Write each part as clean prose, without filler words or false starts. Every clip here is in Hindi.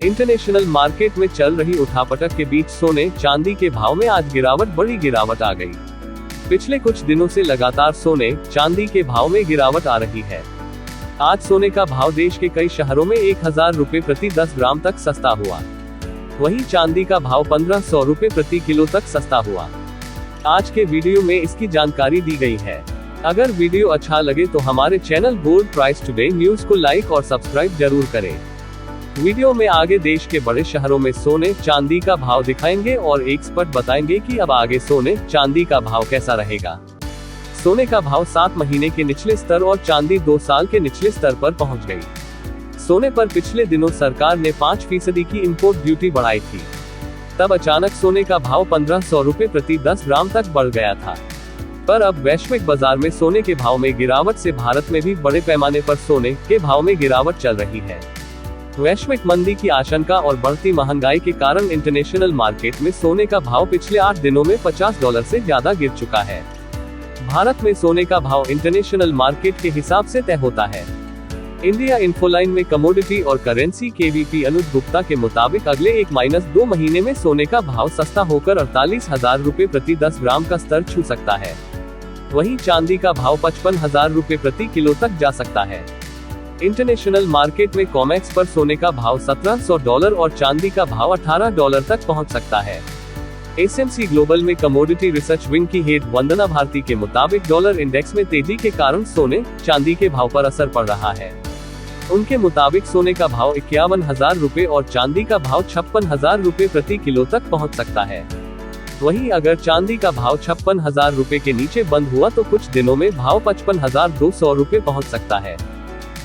इंटरनेशनल मार्केट में चल रही उठापटक के बीच सोने चांदी के भाव में आज बड़ी गिरावट आ गई। पिछले कुछ दिनों से लगातार सोने चांदी के भाव में गिरावट आ रही है। आज सोने का भाव देश के कई शहरों में 1000 रुपए प्रति 10 ग्राम तक सस्ता हुआ। वहीं चांदी का भाव 1500 रुपए प्रति किलो तक सस्ता हुआ। आज के वीडियो में इसकी जानकारी दी गई है। अगर वीडियो अच्छा लगे तो हमारे channel gold price today news को लाइक और सब्सक्राइब जरूर करें। वीडियो में आगे देश के बड़े शहरों में सोने चांदी का भाव दिखाएंगे और एक्सपर्ट बताएंगे कि अब आगे सोने चांदी का भाव कैसा रहेगा। सोने का भाव 7 महीने के निचले स्तर और चांदी 2 साल के निचले स्तर पर पहुंच गई। सोने पर पिछले दिनों सरकार ने 5% की इंपोर्ट ड्यूटी बढ़ाई थी। तब अचानक सोने का भाव 1500 रुपए प्रति 10 ग्राम तक बढ़ गया था। पर अब वैश्विक बाजार में सोने के भाव में गिरावट से भारत में भी बड़े पैमाने पर सोने के भाव में गिरावट चल रही है। वैश्विक मंदी की आशंका और बढ़ती महंगाई के कारण इंटरनेशनल मार्केट में सोने का भाव पिछले 8 दिनों में $50 से ज्यादा गिर चुका है। भारत में सोने का भाव इंटरनेशनल मार्केट के हिसाब से तय होता है। इंडिया इन्फोलाइन में कमोडिटी और करेंसी केवीपी अनुज गुप्ता के मुताबिक अगले 1-2 महीने में सोने का भाव सस्ता होकर 48,000 रुपए प्रति 10 ग्राम का स्तर छू सकता है। वहीं चांदी का भाव 55,000 रुपए प्रति किलो तक जा सकता है। इंटरनेशनल मार्केट में कॉमेक्स पर सोने का भाव $1700 और चांदी का भाव $18 तक पहुंच सकता है। एसएमसी ग्लोबल में कमोडिटी रिसर्च विंग की हेड वंदना भारती के मुताबिक डॉलर इंडेक्स में तेजी के कारण सोने चांदी के भाव पर असर पड़ रहा है। उनके मुताबिक सोने का भाव 51,000 रुपए और चांदी का भाव 56,000 रुपए प्रति किलो तक पहुंच सकता है। वहीं अगर चांदी का भाव 56,000 रुपए के नीचे बंद हुआ तो कुछ दिनों में भाव 55,200 रुपए पहुंच सकता है।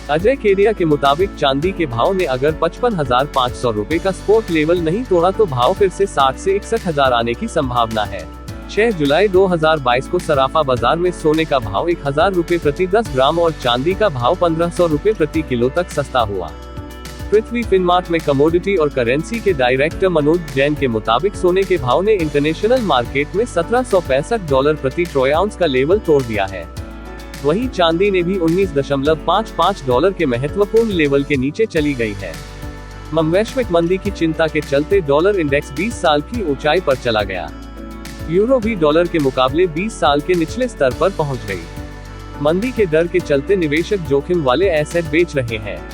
अजय केडिया के मुताबिक चांदी के भाव ने अगर 55,500 रुपए का सपोर्ट लेवल नहीं तोड़ा तो भाव फिर से 60 से 61,000 आने की संभावना है। 6 जुलाई 2022 को सराफा बाजार में सोने का भाव 1000 रुपए प्रति 10 ग्राम और चांदी का भाव 1500 रुपए प्रति किलो तक सस्ता हुआ। पृथ्वी फिनमार्ट में कमोडिटी और करेंसी के डायरेक्टर मनोज जैन के मुताबिक सोने के भाव ने इंटरनेशनल मार्केट में $1765 प्रति ट्रॉय आउंस का लेवल तोड़ दिया है। वहीं चांदी ने भी $19.55 के महत्वपूर्ण लेवल के नीचे चली गई है। वैश्विक मंदी की चिंता के चलते डॉलर इंडेक्स 20 साल की ऊंचाई पर चला गया। यूरो भी डॉलर के मुकाबले 20 साल के निचले स्तर पर पहुंच गई। मंदी के डर के चलते निवेशक जोखिम वाले एसेट बेच रहे हैं।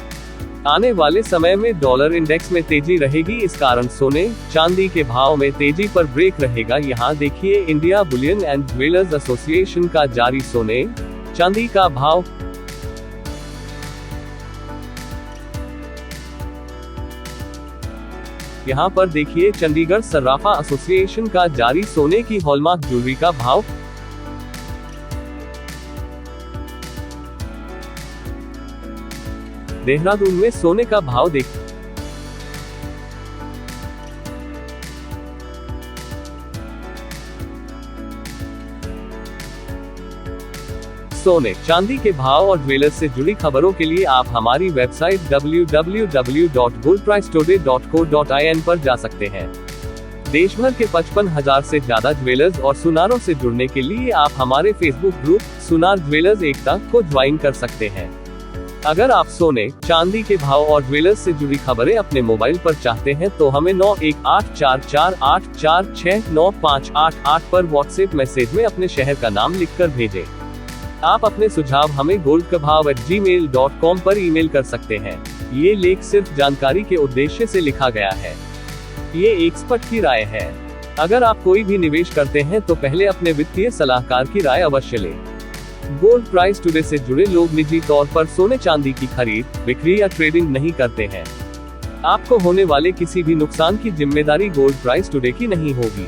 आने वाले समय में डॉलर इंडेक्स में तेजी रहेगी, इस कारण सोने चांदी के भाव में तेजी पर ब्रेक रहेगा। यहाँ देखिए India Boolean and jewellers association का जारी सोने चांदी का भाव। यहाँ पर देखिए चंडीगढ़ सर्राफा एसोसिएशन का जारी सोने की हॉलमार्क ज्वेलरी का भाव। देहरादून में सोने का भाव देखिए। सोने चांदी के भाव और ज्वेलर्स से जुड़ी खबरों के लिए आप हमारी वेबसाइट www.goldpricetoday.co.in पर जा सकते हैं। देश भर के 55,000 से ज्यादा ज्वेलर्स और सुनारों से जुड़ने के लिए आप हमारे फेसबुक ग्रुप सुनार ज्वेलर्स एकता को ज्वाइन कर सकते हैं। अगर आप सोने चांदी के भाव और ज्वेलर्स से जुड़ी खबरें अपने मोबाइल पर चाहते हैं तो हमें 918448469588 पर व्हाट्सएप मैसेज में अपने शहर का नाम लिखकर भेजें। आप अपने सुझाव हमें goldkabhav@gmail.com पर ईमेल कर सकते हैं। ये लेख सिर्फ जानकारी के उद्देश्य से लिखा गया है। ये एक्सपर्ट की राय है। अगर आप कोई भी निवेश करते हैं तो पहले अपने वित्तीय सलाहकार की राय अवश्य लें। गोल्ड प्राइस टुडे से जुड़े लोग निजी तौर पर सोने चांदी की खरीद बिक्री या ट्रेडिंग नहीं करते हैं। आपको होने वाले किसी भी नुकसान की जिम्मेदारी गोल्ड प्राइस टुडे की नहीं होगी।